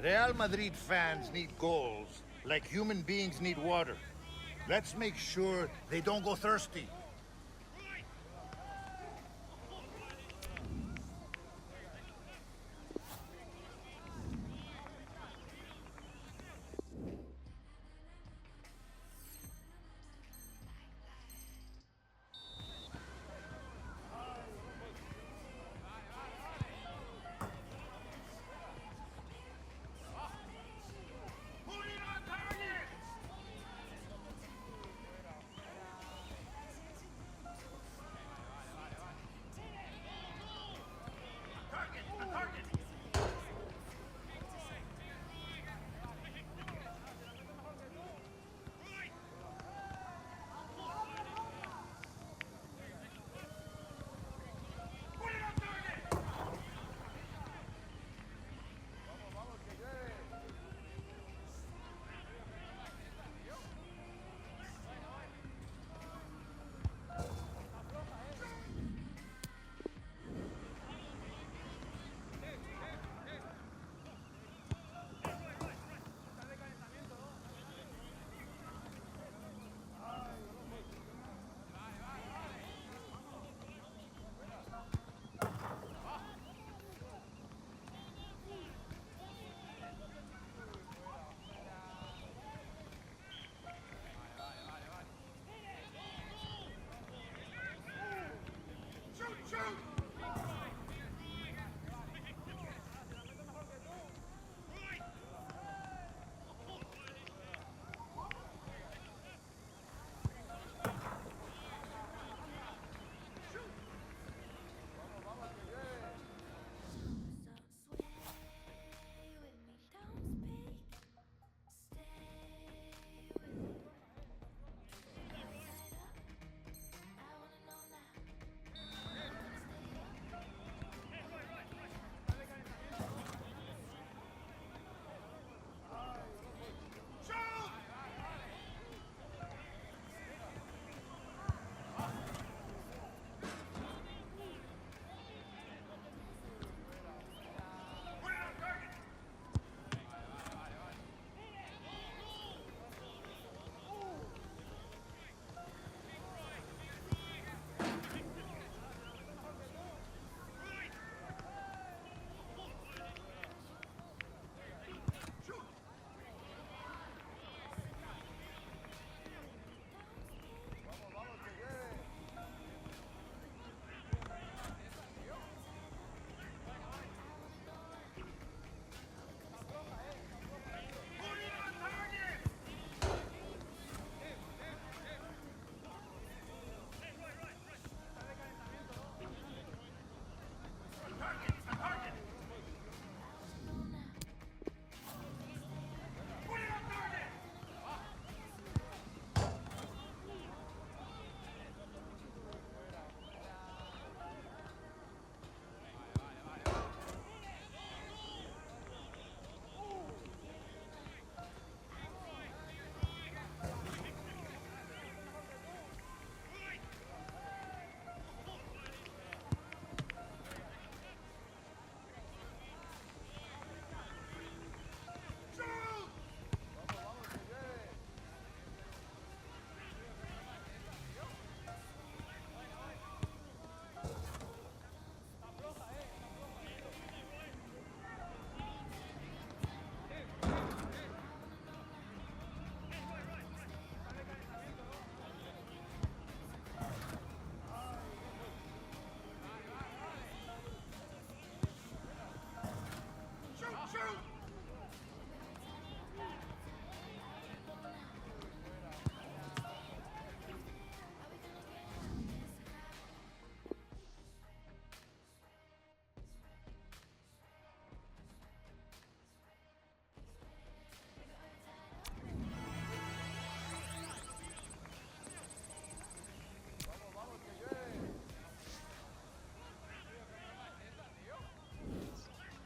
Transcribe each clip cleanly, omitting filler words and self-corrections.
Real Madrid fans need goals like human beings need water. Let's make sure they don't go thirsty.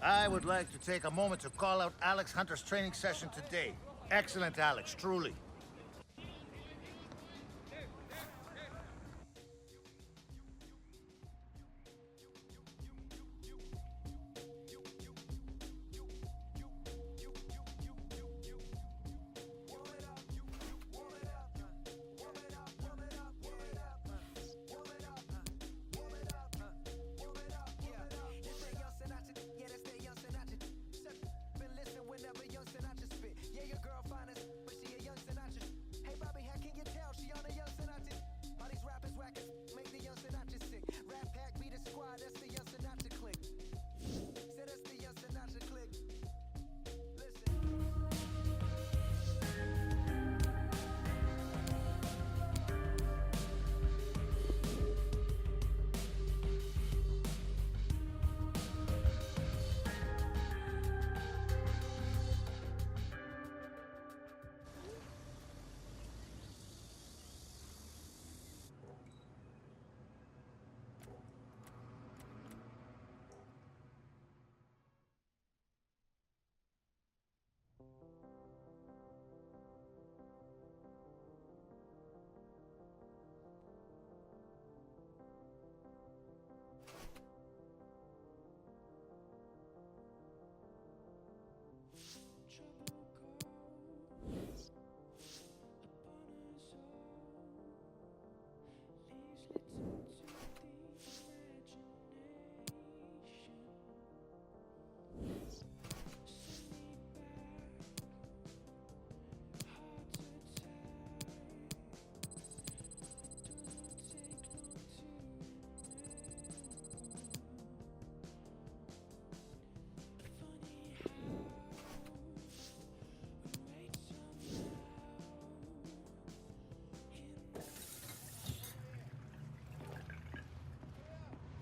I would like to take a moment to call out Alex Hunter's training session today. Excellent, Alex, truly.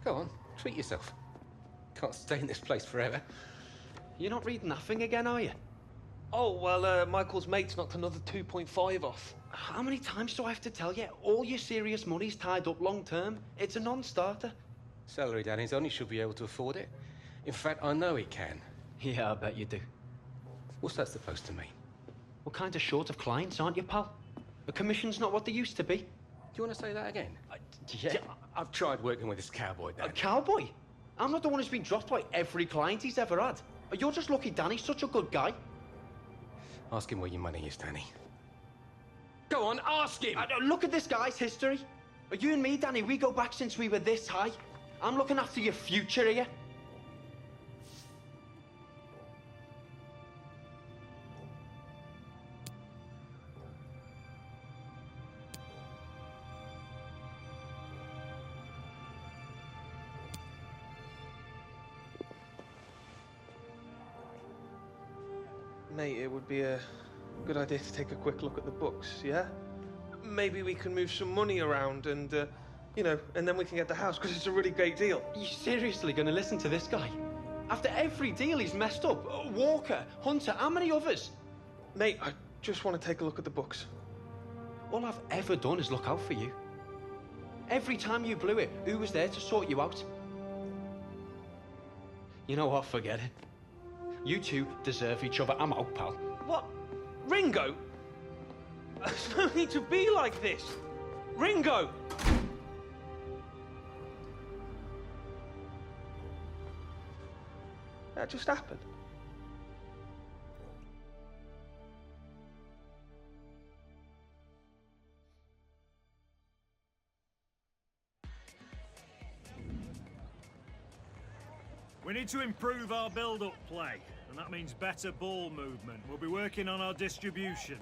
Go on, treat yourself. Can't stay in this place forever. You're not reading that thing again, are you? Oh, well, Michael's mate's knocked another 2.5 off. How many times do I have to tell you? All your serious money's tied up long term. It's a non-starter. Salary Danny's on, he should be able to afford it. In fact, I know he can. Yeah, I bet you do. What's that supposed to mean? We're kind of short of clients, aren't you, pal? The commission's not what they used to be. Do you want to say that again? Yeah. I've tried working with this cowboy, Dan. A cowboy? I'm not the one who's been dropped by every client he's ever had. You're just lucky Danny's such a good guy. Ask him where your money is, Danny. Go on, ask him! Look at this guy's history. You and me, Danny, we go back since we were this high. I'm looking after your future here. Mate, it would be a good idea to take a quick look at the books, yeah? Maybe we can move some money around and, you know, and then we can get the house, because it's a really great deal. Are you seriously going to listen to this guy? After every deal he's messed up. Walker, Hunter, how many others? Mate, I just want to take a look at the books. All I've ever done is look out for you. Every time you blew it, who was there to sort you out? You know what, forget it. You two deserve each other. I'm out, pal. What? Ringo? There's no need to be like this. Ringo! That just happened. We need to improve our build-up play, and that means better ball movement. We'll be working on our distribution.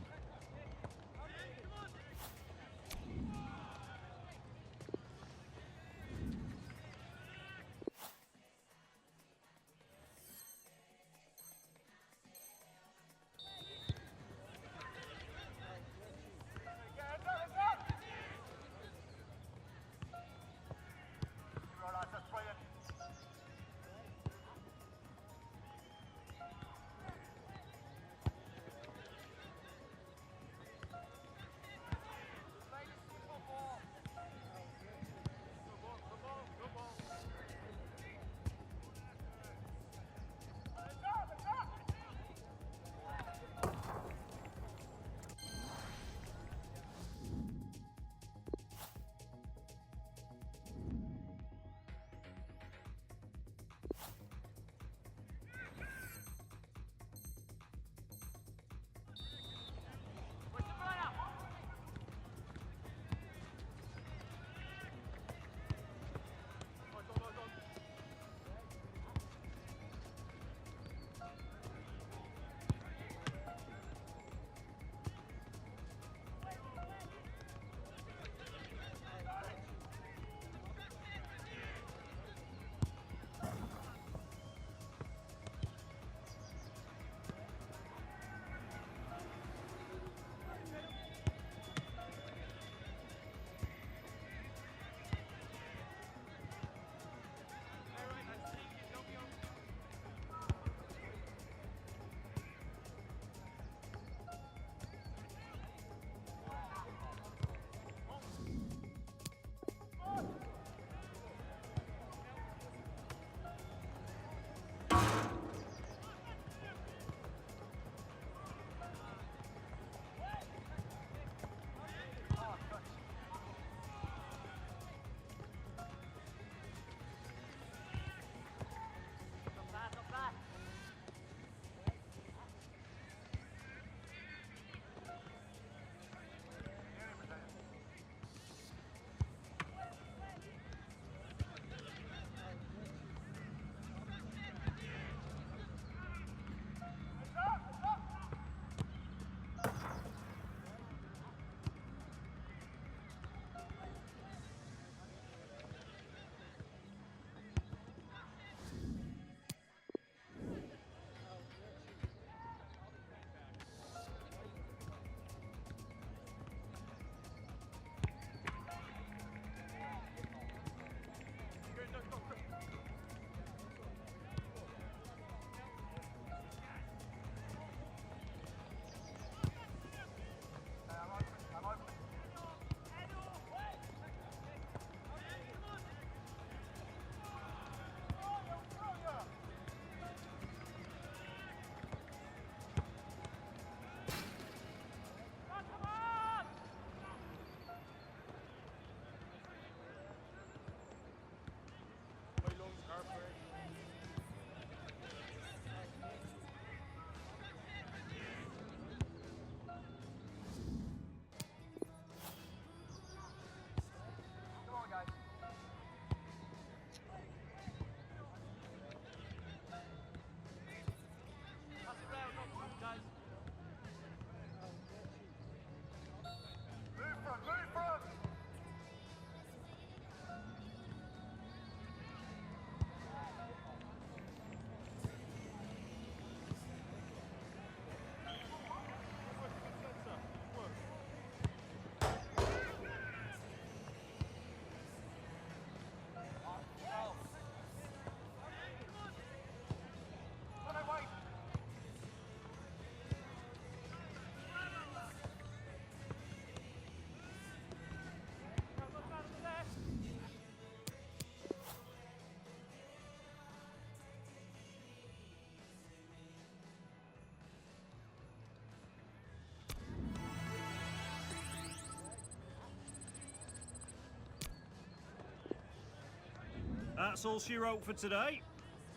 that's all she wrote for today.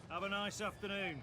Have a nice afternoon.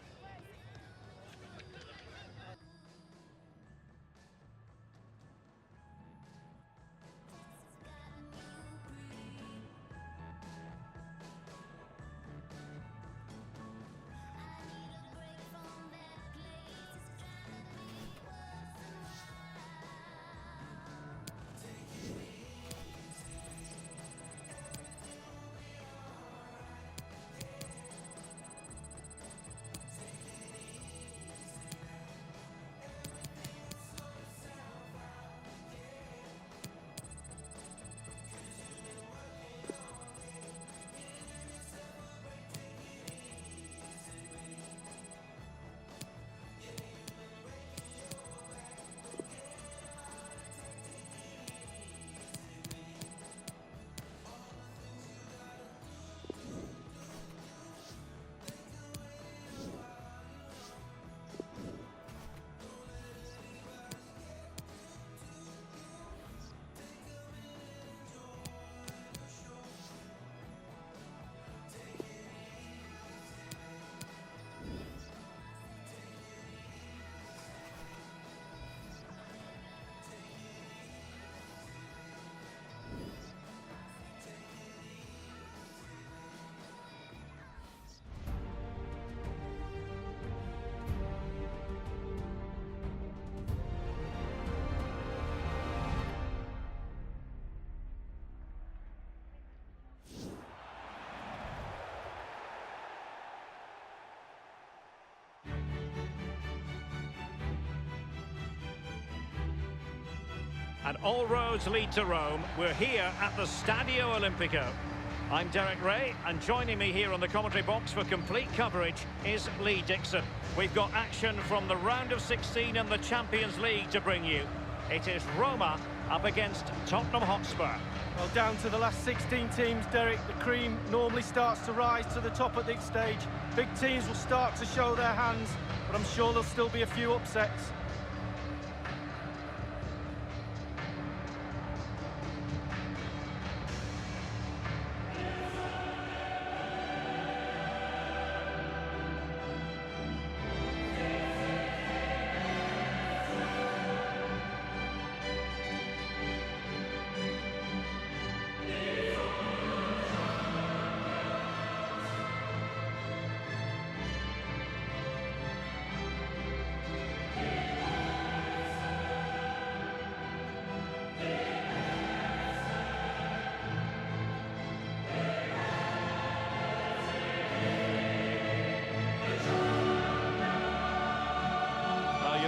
And all roads lead to Rome. We're here at the Stadio Olimpico. I'm Derek Ray, and joining me here on the commentary box for complete coverage is Lee Dixon. We've got action from the round of 16 in the Champions League to bring you. It is Roma up against Tottenham Hotspur. Well, down to the last 16 teams, Derek. The cream normally starts to rise to the top at this stage. Big teams will start to show their hands, but I'm sure there'll still be a few upsets.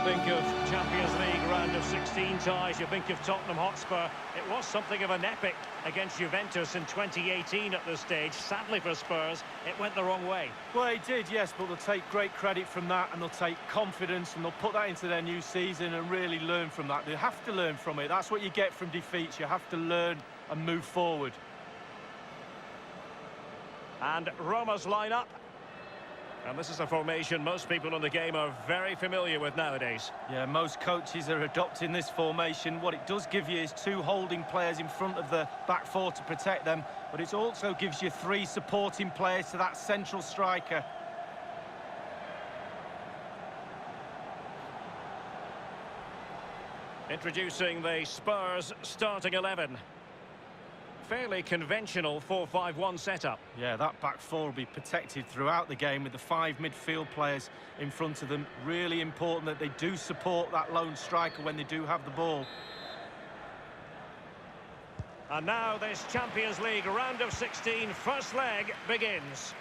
Think of Champions League round of 16 ties, you think of Tottenham Hotspur. It was something of an epic against Juventus in 2018 at this stage. Sadly for Spurs, it went the wrong way. Well, it did, yes, but they'll take great credit from that, and they'll take confidence, and they'll put that into their new season and really learn from that. They have to learn from it. That's what you get from defeats. You have to learn and move forward. And Roma's lineup. And this is a formation most people in the game are very familiar with nowadays. Yeah, most coaches are adopting this formation. What it does give you is two holding players in front of the back four to protect them, but it also gives you three supporting players to that central striker. Introducing the Spurs starting 11. Fairly conventional 4-5-1 setup. Yeah, that back four will be protected throughout the game with the five midfield players in front of them. Really important that they do support that lone striker when they do have the ball. And now this Champions League round of 16 first leg begins.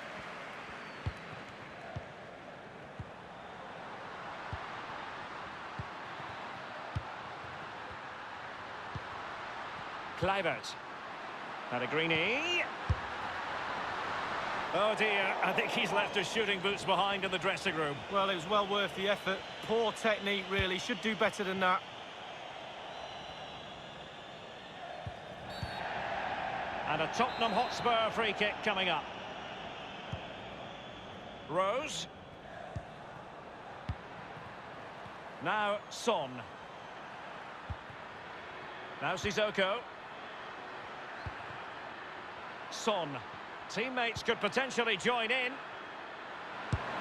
Kluivert. Pellegrini. Oh dear, I think he's left his shooting boots behind in the dressing room. Well, it was well worth the effort. Poor technique, really. Should do better than that. And a Tottenham Hotspur free kick coming up. Rose. Now Son. Now Sissoko. Son. Teammates could potentially join in.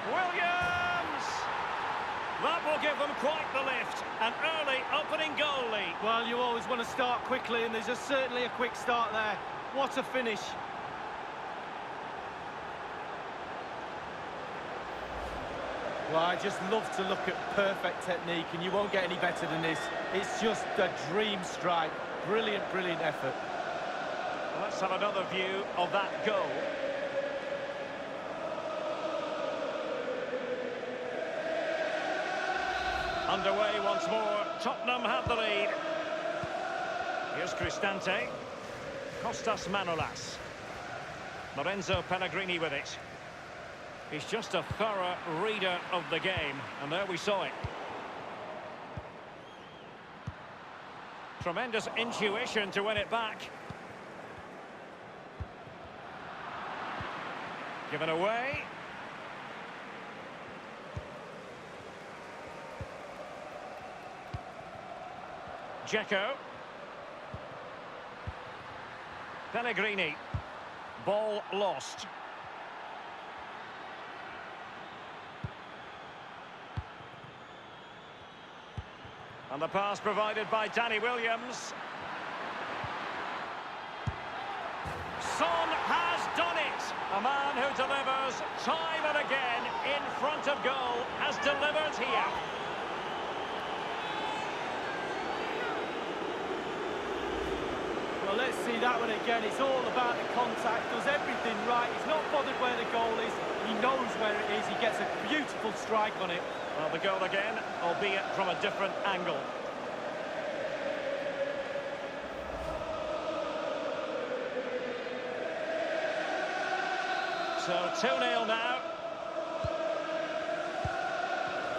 Williams! That will give them quite the lift. An early opening goal lead. Well, you always want to start quickly, and there's certainly a quick start there. What a finish. Well, I just love to look at perfect technique, and you won't get any better than this. It's just a dream strike. Brilliant, brilliant effort. Let's have another view of that goal. Underway once more. Tottenham have the lead. Here's Cristante. Kostas Manolas. Lorenzo Pellegrini with it. He's just a thorough reader of the game, and there we saw it. Tremendous intuition to win it back. Given away. Dzeko. Pellegrini. Ball lost. And the pass provided by Danny Williams. Son has done it. A man who delivers time and again in front of goal has delivered here. Well, let's see that one again. It's all about the contact, does everything right. He's not bothered where the goal is. He knows where it is. He gets a beautiful strike on it. Well, the goal again, albeit from a different angle. So 2-0 now.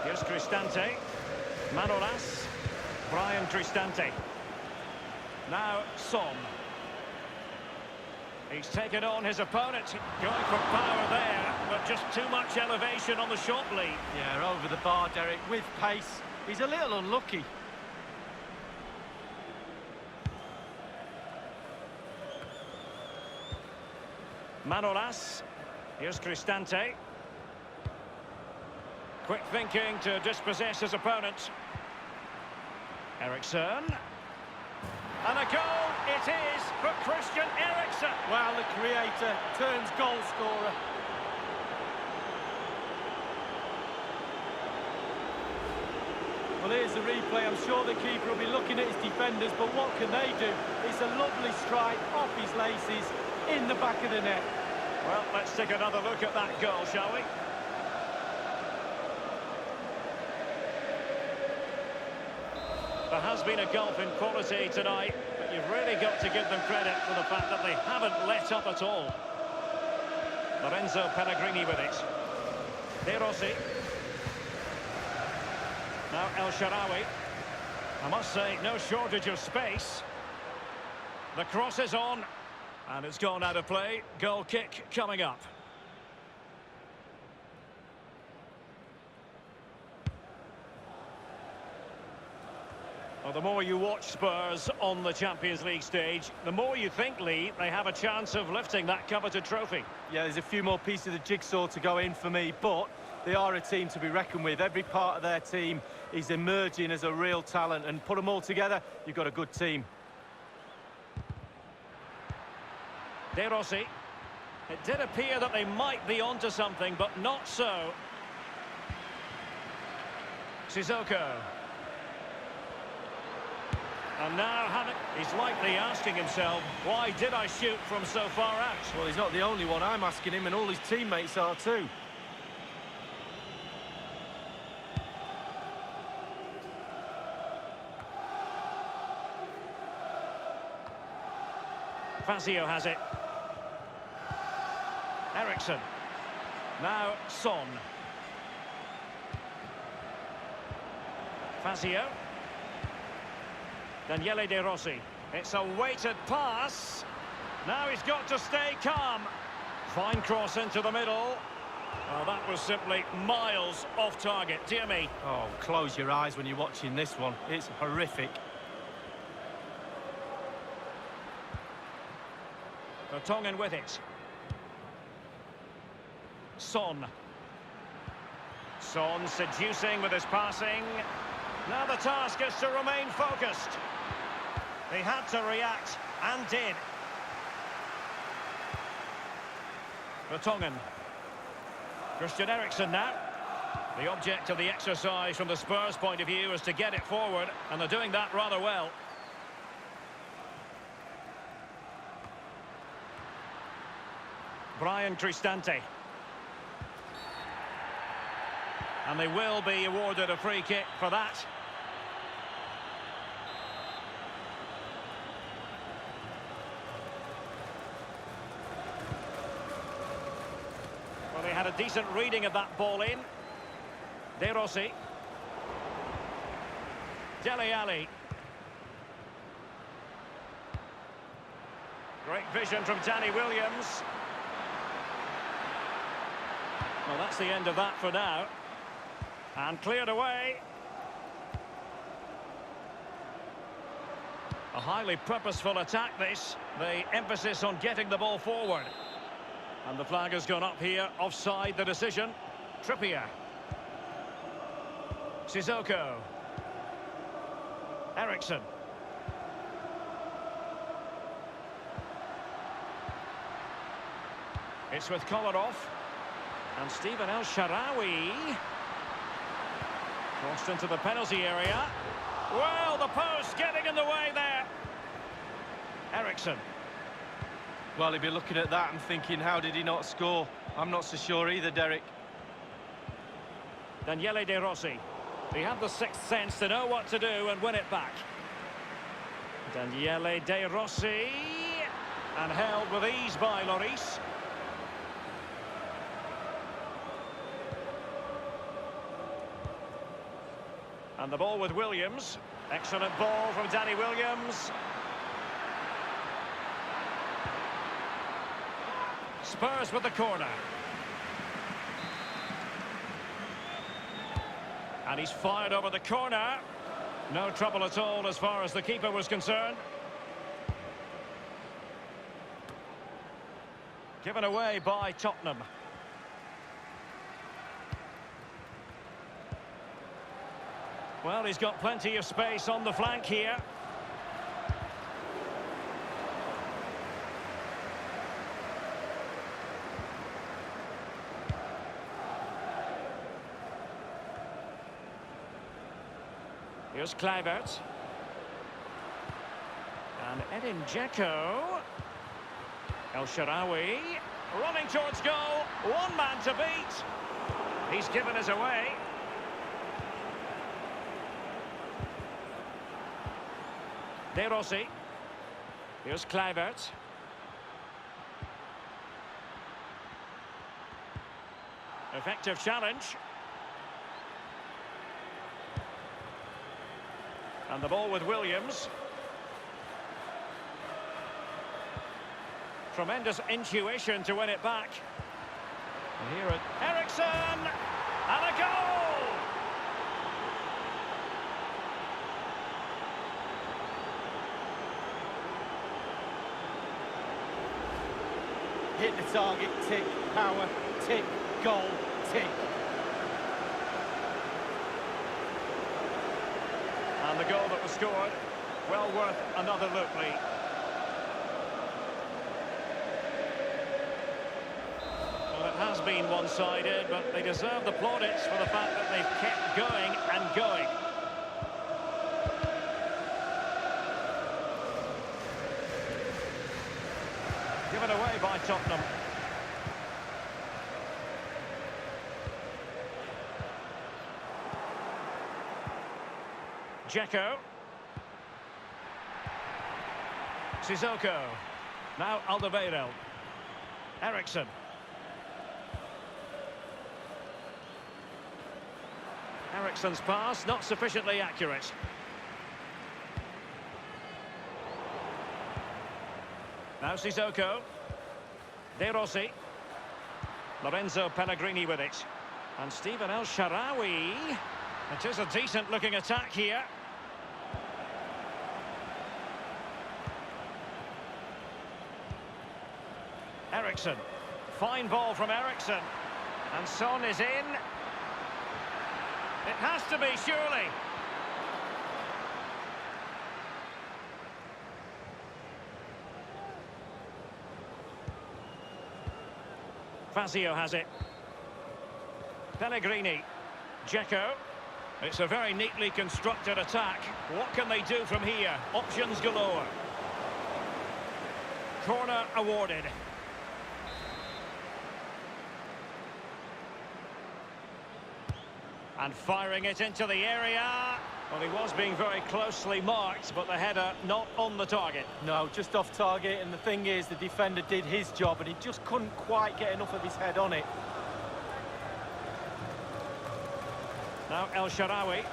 Here's Cristante. Manolas. Brian Cristante. Now Son. He's taken on his opponent. Going for power there, but just too much elevation on the shot lead. Yeah, over the bar, Derek, with pace. He's a little unlucky. Manolas. Here's Cristante. Quick thinking to dispossess his opponent. Eriksson. And a goal it is for Christian Eriksen. Well, the creator turns goal scorer. Well, here's the replay. I'm sure the keeper will be looking at his defenders, but what can they do? It's a lovely strike off his laces in the back of the net. Well, let's take another look at that goal, shall we? There has been a gulf in quality tonight, but you've really got to give them credit for the fact that they haven't let up at all. Lorenzo Pellegrini with it. De Rossi. Now El Shaarawy. I must say, no shortage of space. The cross is on, and it's gone out of play. Goal kick coming up. Well, the more you watch Spurs on the Champions League stage, the more you think, Lee, they have a chance of lifting that coveted trophy. Yeah, there's a few more pieces of the jigsaw to go in for me, but they are a team to be reckoned with. Every part of their team is emerging as a real talent, and put them all together, you've got a good team. De Rossi. It did appear that they might be onto something, but not so. Sissoko. And now he's likely asking himself, why did I shoot from so far out? Well, he's not the only one. I'm asking him, and all his teammates are too. Fazio has it. Eriksson. Now Son. Fazio. Daniele De Rossi. It's a weighted pass. Now he's got to stay calm. Fine cross into the middle. Oh, that was simply miles off target. Dear me. Oh, close your eyes when you're watching this one. It's horrific. Vertonghen with it. Son. Son seducing with his passing. Now the task is to remain focused. They had to react, and did. Vertonghen. Christian Eriksen now. The object of the exercise from the Spurs' point of view is to get it forward, and they're doing that rather well. Brian Cristante. And they will be awarded a free kick for that. Well, they had a decent reading of that ball in. De Rossi. Dele Alli. Great vision from Danny Williams. Well, that's the end of that for now. And cleared away. A highly purposeful attack, this. The emphasis on getting the ball forward. And the flag has gone up here. Offside the decision. Trippier. Sissoko. Eriksen. It's with Kolarov. And Steven El Shaarawy. Crossed into the penalty area. Well, the post getting in the way there. Eriksen. Well, he'd be looking at that and thinking, how did he not score? I'm not so sure either, Derek. Daniele De Rossi. He had the sixth sense to know what to do and win it back. Daniele De Rossi. And held with ease by Lloris. And the ball with Williams. Excellent ball from Danny Williams. Spurs with the corner. And he's fired over the corner. No trouble at all as far as the keeper was concerned. Given away by Tottenham. Well, he's got plenty of space on the flank here. Here's Kluivert. And Edin Dzeko. El Shaarawy. Running towards goal. One man to beat. He's given us away. De Rossi. Here's Kluivert. Effective challenge. And the ball with Williams. Tremendous intuition to win it back. And here it Eriksen! And a goal! Hit the target, tick, power, tick, goal, tick. And the goal that was scored, well worth another look, Lee. Well, it has been one-sided, but they deserve the plaudits for the fact that they've kept going and going. Given away by Tottenham. Dzeko. Sissoko. Now Alderweireld. Eriksen. Eriksen's pass not sufficiently accurate. Now Sissoko. De Rossi. Lorenzo Pellegrini with it. And Steven El Shaarawy. It is a decent looking attack here. Eriksen. Fine ball from Eriksen. And Son is in. It has to be, surely. Fazio has it. Pellegrini. Dzeko. It's a very neatly constructed attack. What can they do from here? Options galore. Corner awarded. And firing it into the area. Well, he was being very closely marked, but the header not on the target. No, just off target, and the thing is, the defender did his job, and he just couldn't quite get enough of his head on it. Now El Shaarawy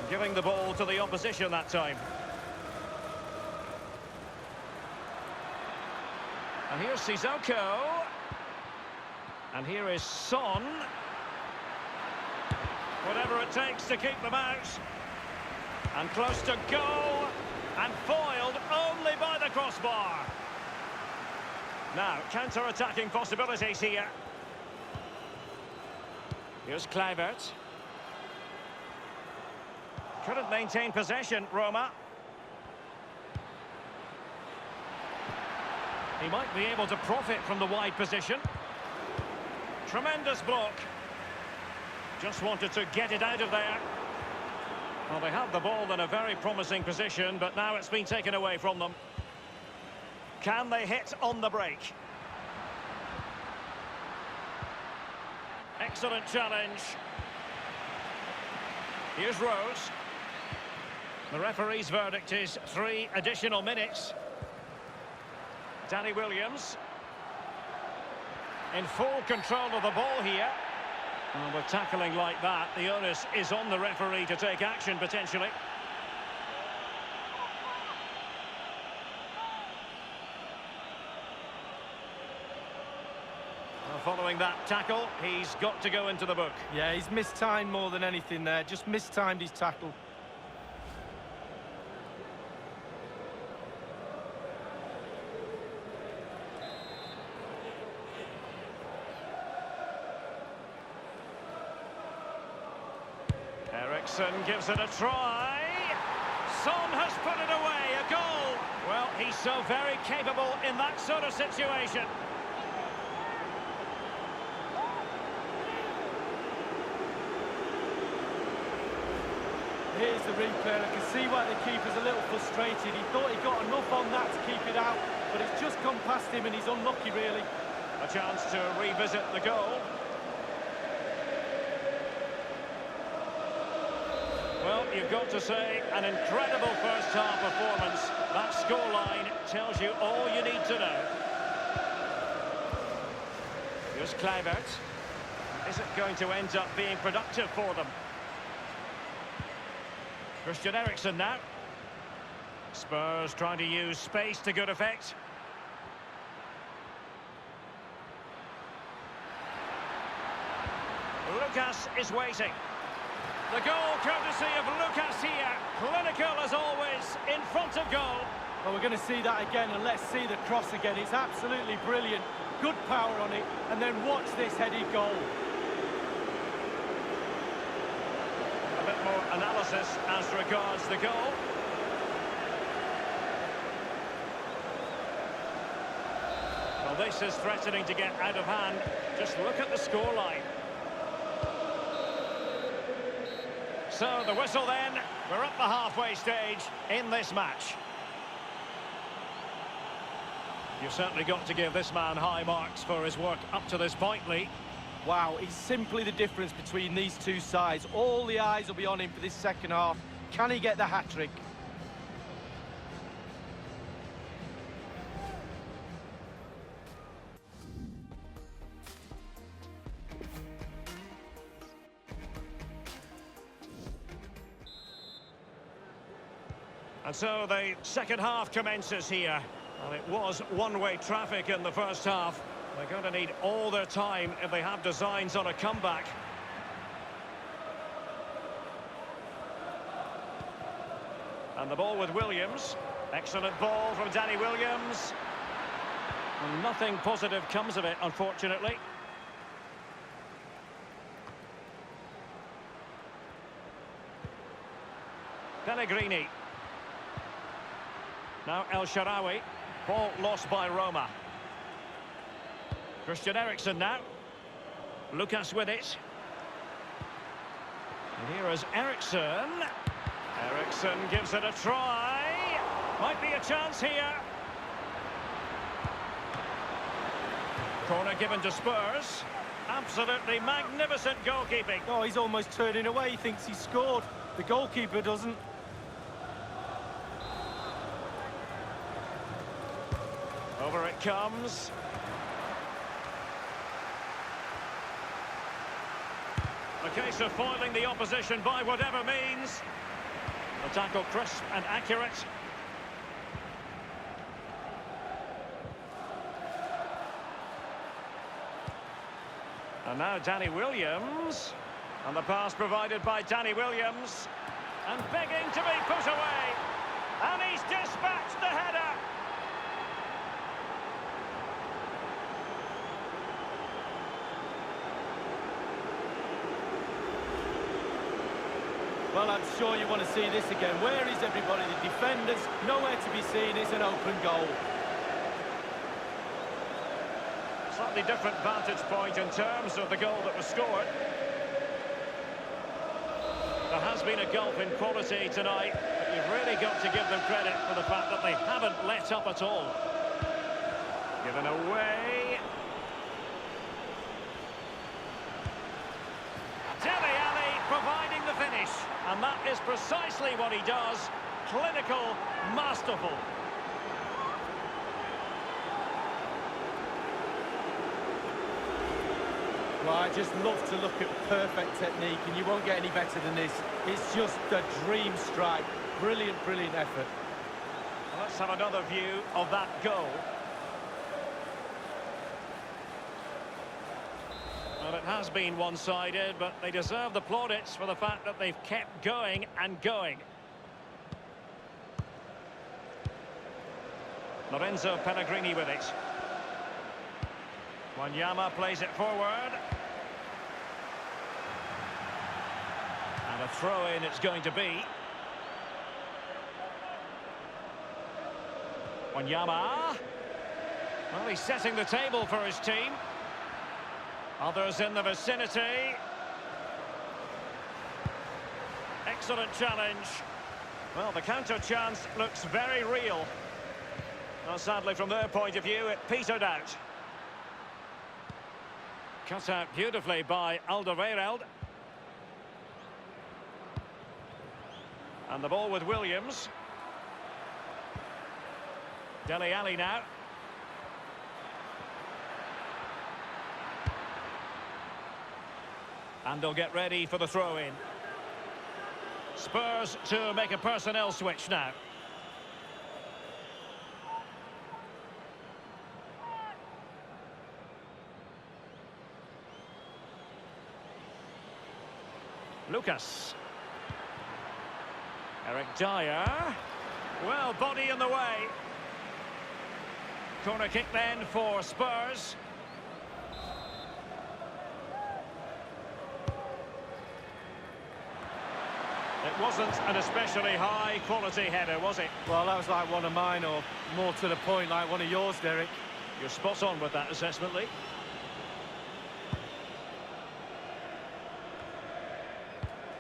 giving the ball to the opposition that time. And here's Sissoko. And here is Son. Whatever it takes to keep them out. And close to goal. And foiled only by the crossbar. Now, counter-attacking possibilities here. Here's Kluivert. Couldn't maintain possession, Roma. He might be able to profit from the wide position. Tremendous block. Just wanted to get it out of there. Well, they have the ball in a very promising position, but now it's been taken away from them. Can they hit on the break? Excellent challenge. Here's Rose. The referee's verdict is 3 additional minutes. Danny Williams. In full control of the ball here. Well, with tackling like that, the onus is on the referee to take action, potentially. Well, following that tackle, he's got to go into the book. Yeah, he's mistimed more than anything there. Just mistimed his tackle. Eriksson gives it a try. Son has put it away, a goal. Well, he's so very capable in that sort of situation. Here's the replay. I can see why the keeper's a little frustrated. He thought he got enough on that to keep it out, but it's just gone past him and he's unlucky, really. A chance to revisit the goal. Well, you've got to say, an incredible first-half performance. That scoreline tells you all you need to know. Here's Kluivert. Is it going to end up being productive for them? Christian Eriksen now. Spurs trying to use space to good effect. Lucas is waiting. The goal courtesy of Lucas here. Clinical as always, in front of goal. Well, we're going to see that again, and let's see the cross again. It's absolutely brilliant. Good power on it, and then watch this headed goal. A bit more analysis as regards the goal. Well, this is threatening to get out of hand. Just look at the scoreline. So the whistle then, we're at the halfway stage in this match. You've certainly got to give this man high marks for his work up to this point, Lee. Wow, it's simply the difference between these two sides. All the eyes will be on him for this second half. Can he get the hat-trick? And so the second half commences here. And it was one-way traffic in the first half. They're going to need all their time if they have designs on a comeback. And the ball with Williams. Excellent ball from Danny Williams. And nothing positive comes of it, unfortunately. Pellegrini. Now El Shaarawy. Ball lost by Roma. Christian Eriksen now. Lucas with it. And here is Eriksen. Eriksen gives it a try. Might be a chance here. Corner given to Spurs. Absolutely magnificent goalkeeping. Oh, he's almost turning away. He thinks he scored. The goalkeeper doesn't. Over it comes. A case of foiling the opposition by whatever means. The tackle crisp and accurate. And now Danny Williams. And the pass provided by Danny Williams. And begging to be put away. And he's dispatched the header. Well, I'm sure you want to see this again. Where is everybody? The defenders, nowhere to be seen. It's an open goal. Slightly different vantage point in terms of the goal that was scored. There has been a gulf in quality tonight, but you've really got to give them credit for the fact that they haven't let up at all. Given away. Dele Alli providing the finish, and that is precisely what he does. Clinical, masterful. Well, I just love to look at perfect technique, and you won't get any better than this. It's just a dream strike. Brilliant, brilliant effort. Well, let's have another view of that goal. Well, it has been one-sided, but they deserve the plaudits for the fact that they've kept going and going. Lorenzo Pellegrini with it. Wanyama plays it forward. And a throw-in it's going to be. Wanyama. Well, he's setting the table for his team. Others in the vicinity. Excellent challenge. Well, the counter chance looks very real. Well, sadly, from their point of view, it petered out. Cut out beautifully by Alderweireld. And the ball with Williams. Dele Alli now. And they'll get ready for the throw-in. Spurs to make a personnel switch now. Lucas. Eric Dyer. Well, body in the way. Corner kick then for Spurs. It wasn't an especially high-quality header, was it? Well, that was like one of mine, or more to the point, like one of yours, Derek. You're spot on with that assessment, Lee.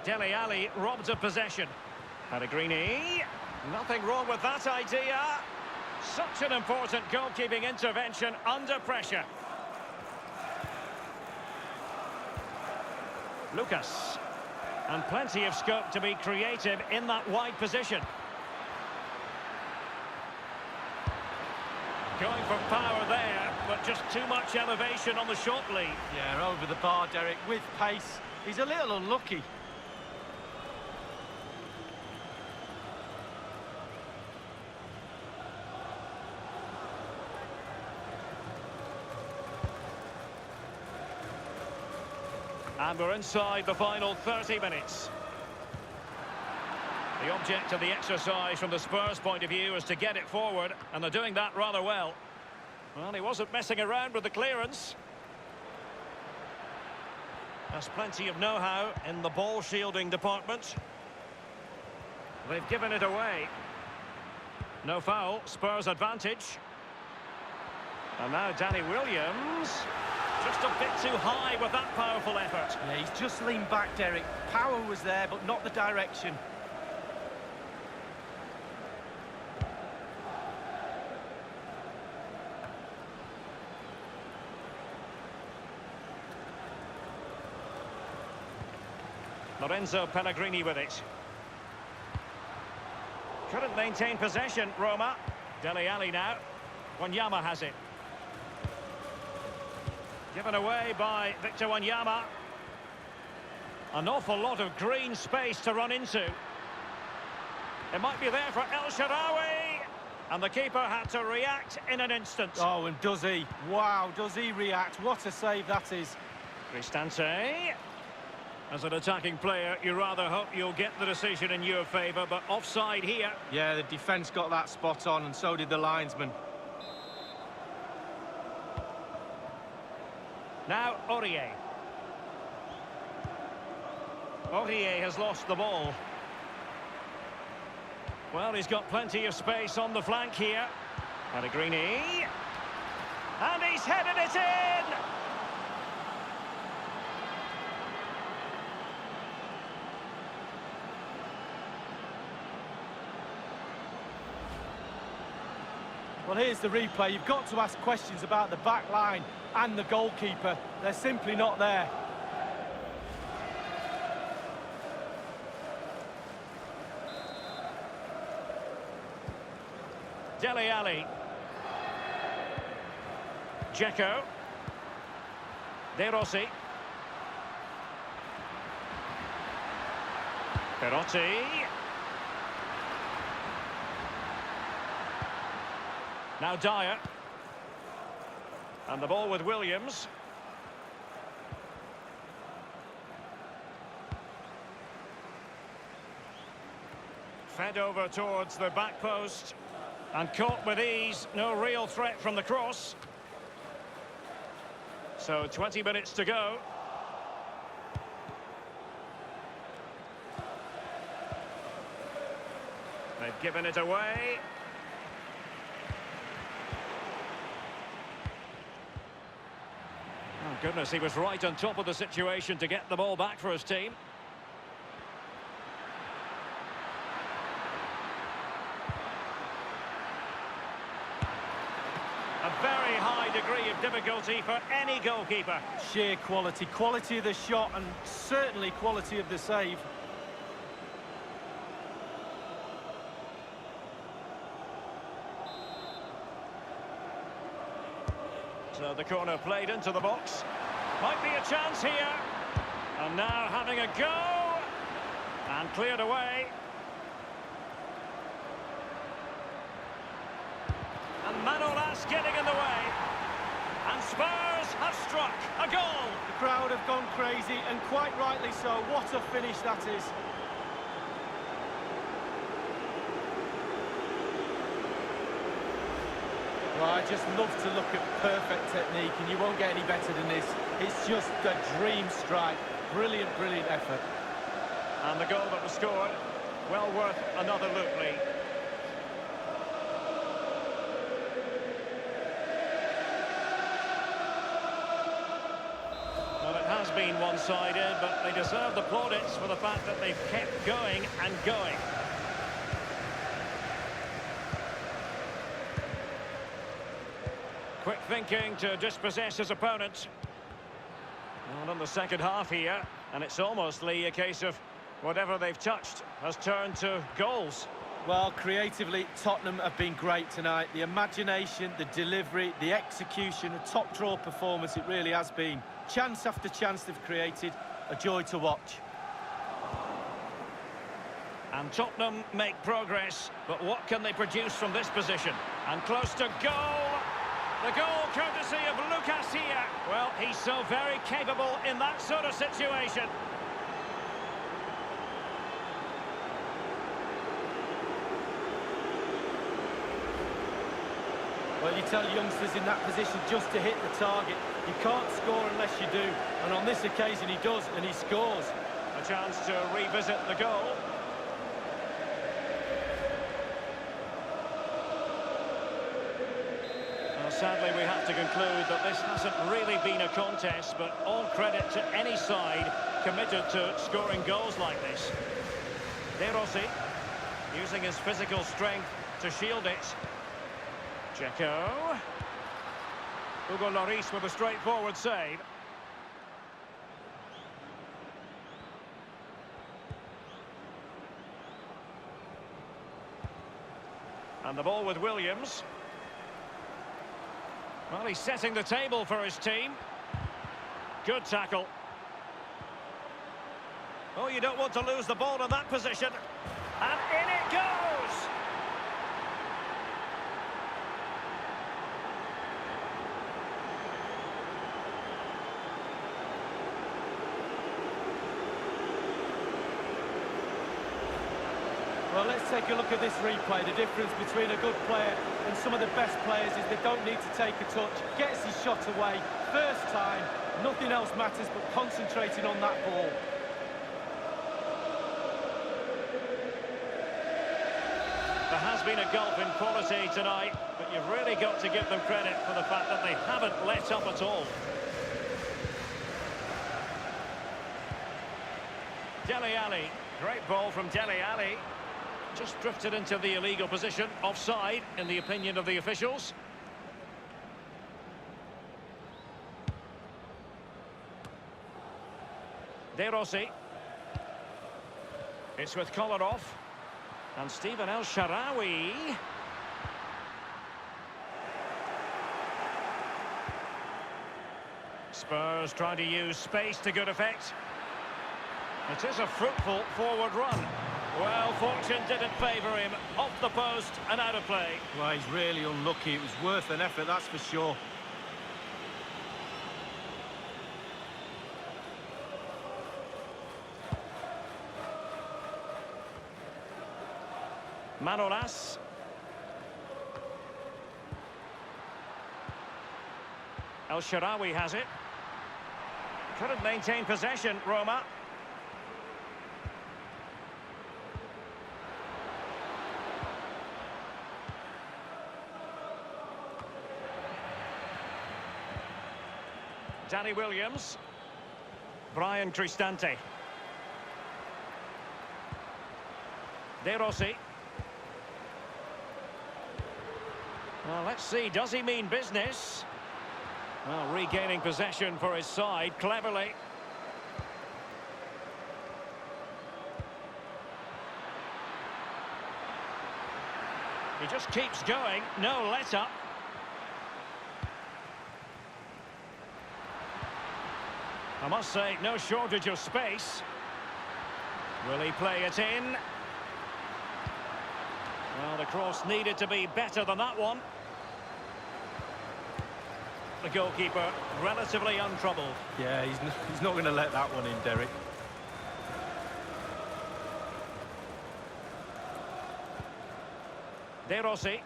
Dele Alli robbed of possession. Pellegrini. Nothing wrong with that idea. Such an important goalkeeping intervention under pressure. Lucas. And plenty of scope to be creative in that wide position. Going for power there, but just too much elevation on the short lead. Yeah, over the bar, Derek, with pace. He's a little unlucky. And we're inside the final 30 minutes. The object of the exercise from the Spurs point of view is to get it forward, and they're doing that rather well. Well, he wasn't messing around with the clearance. There's plenty of know-how in the ball shielding department. They've given it away. No foul, Spurs advantage. And now Danny Williams. Just a bit too high with that powerful effort. Yeah, he's just leaned back, Derek. Power was there, but not the direction. Lorenzo Pellegrini with it. Couldn't maintain possession, Roma. Dele Alli now. Wanyama has it. Given away by Victor Wanyama. An awful lot of green space to run into. It might be there for El Shaarawy. And the keeper had to react in an instant. Oh, and does he? Wow, does he react? What a save that is. Cristante. As an attacking player, you rather hope you'll get the decision in your favour, but offside here. Yeah, the defence got that spot on, and so did the linesman. Now, Aurier. Aurier has lost the ball. Well, he's got plenty of space on the flank here. Pellegrini. And he's headed it in! Well, here's the replay. You've got to ask questions about the back line and the goalkeeper. They're simply not there. Dele Alli. Dzeko. De Rossi. Perotti. Now Dyer. And the ball with Williams. Fed over towards the back post. And caught with ease. No real threat from the cross. So 20 minutes to go. They've given it away. Oh, goodness, he was right on top of the situation to get the ball back for his team. A very high degree of difficulty for any goalkeeper. Sheer quality. Quality of the shot and certainly quality of the save. So the corner played into the box. Might be a chance here. And now having a go. And cleared away. And Manolas getting in the way. And Spurs have struck a goal. The crowd have gone crazy, and quite rightly so. What a finish that is. Well, I just love to look at perfect technique, and you won't get any better than this. It's just a dream strike. Brilliant, brilliant effort. And the goal that was scored, well worth another look, Lee. Well, it has been one-sided, but they deserve the plaudits for the fact that they've kept going and going. Quick thinking to dispossess his opponent. And on the second half here, and it's almost, Lee, a case of whatever they've touched has turned to goals. Well, creatively, Tottenham have been great tonight. The imagination, the delivery, the execution, a top-draw performance it really has been. Chance after chance they've created, a joy to watch. And Tottenham make progress, but what can they produce from this position? And close to goal. The goal courtesy of Lucas here. Well, he's so very capable in that sort of situation. Well, you tell youngsters in that position just to hit the target. You can't score unless you do. And on this occasion he does, and he scores. A chance to revisit the goal. sadly, we have to conclude that this hasn't really been a contest, but all credit to any side committed to scoring goals like this. De Rossi, using his physical strength to shield it. Dzeko. Hugo Lloris with a straightforward save. And the ball with Williams. Well, he's setting the table for his team. Good tackle. Oh, you don't want to lose the ball in that position. And in it goes! Well, let's take a look at this replay. The difference between a good player and some of the best players is they don't need to take a touch. Gets his shot away, first time, nothing else matters but concentrating on that ball. There has been a gulf in quality tonight, but you've really got to give them credit for the fact that they haven't let up at all. Dele Alli, great ball from Dele Alli. Just drifted into the illegal position, offside, in the opinion of the officials. De Rossi. It's with Kolarov. And Stephen El Shaarawy. Spurs trying to use space to good effect. It is a fruitful forward run. Well, fortune didn't favour him. Off the post and out of play. Well, he's really unlucky. It was worth an effort, that's for sure. Manolas. El Shaarawy has it. Couldn't maintain possession, Roma. Danny Williams. Brian Cristante. De Rossi. Well, let's see, does he mean business? Well, regaining possession for his side, cleverly. He just keeps going, no let-up. I must say, no shortage of space. Will he play it in? Well, the cross needed to be better than that one. The goalkeeper relatively untroubled. Yeah, he's not going to let that one in, Derek. De Rossi.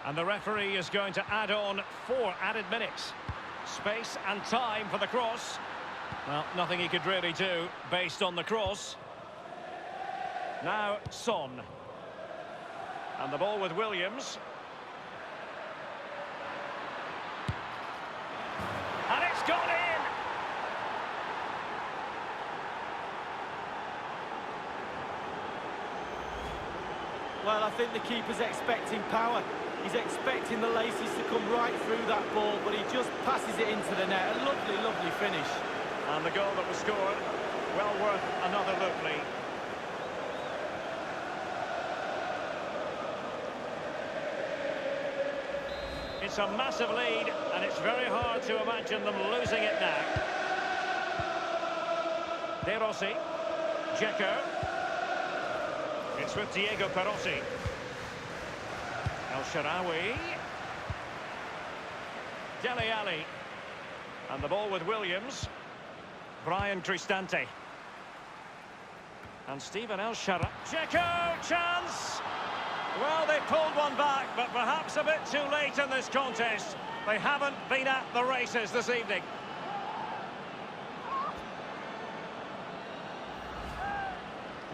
And the referee is going to add on 4 added minutes. Space and time for the cross. Well, nothing he could really do based on the cross. Now, Son. And the ball with Williams. And it's gone in! Well, I think the keeper's expecting power. He's expecting the laces to come right through that ball, but he just passes it into the net. A lovely, lovely finish. And the goal that was scored, well worth another look, Lee. It's a massive lead, and it's very hard to imagine them losing it now. De Rossi. Dzeko. It's with Diego Perotti. El Shaarawy. Dele Alli. And the ball with Williams. Brian Cristante. And Stephen El Shaarawy. Dzeko, chance! Well, they pulled one back, but perhaps a bit too late in this contest. They haven't been at the races this evening.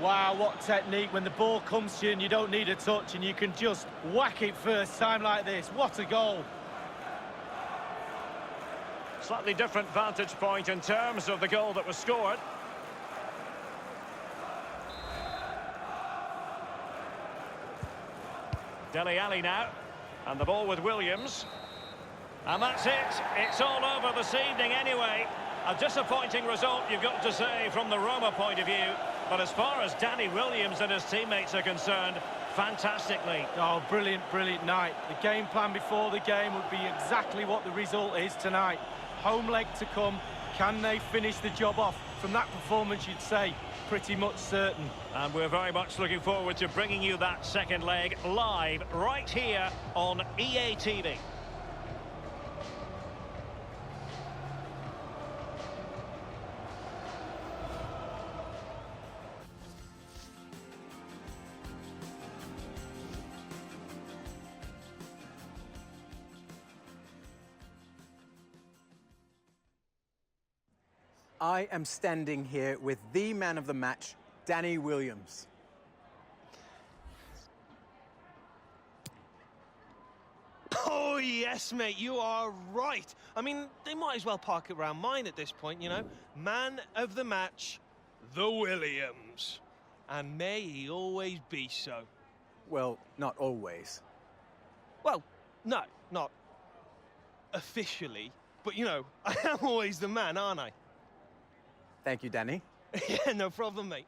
Wow, what technique. When the ball comes to you and you don't need a touch and you can just whack it first time like this. What a goal. Slightly different vantage point in terms of the goal that was scored. Dele Alli now, and the ball with Williams. And that's it. It's all over this evening anyway. A disappointing result, you've got to say, from the Roma point of view. But as far as Danny Williams and his teammates are concerned, fantastically. Oh, brilliant, brilliant night. The game plan before the game would be exactly what the result is tonight. Home leg to come. Can they finish the job off? From that performance, you'd say pretty much certain. And we're very much looking forward to bringing you that second leg live right here on EA TV. I am standing here with the man of the match, Danny Williams. Oh, yes, mate, you are right. I mean, they might as well park it around mine at this point, you know. Man of the match, the Williams. And may he always be so. Well, not always. Well, no, not officially. But, you know, I am always the man, aren't I? Thank you, Danny. Yeah, no problem, mate.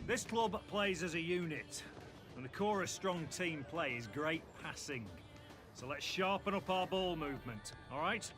This club plays as a unit, and the core of strong team play is great passing. So let's sharpen up our ball movement, all right?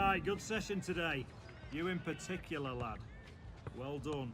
right, good session today. You in particular, lad. Well done.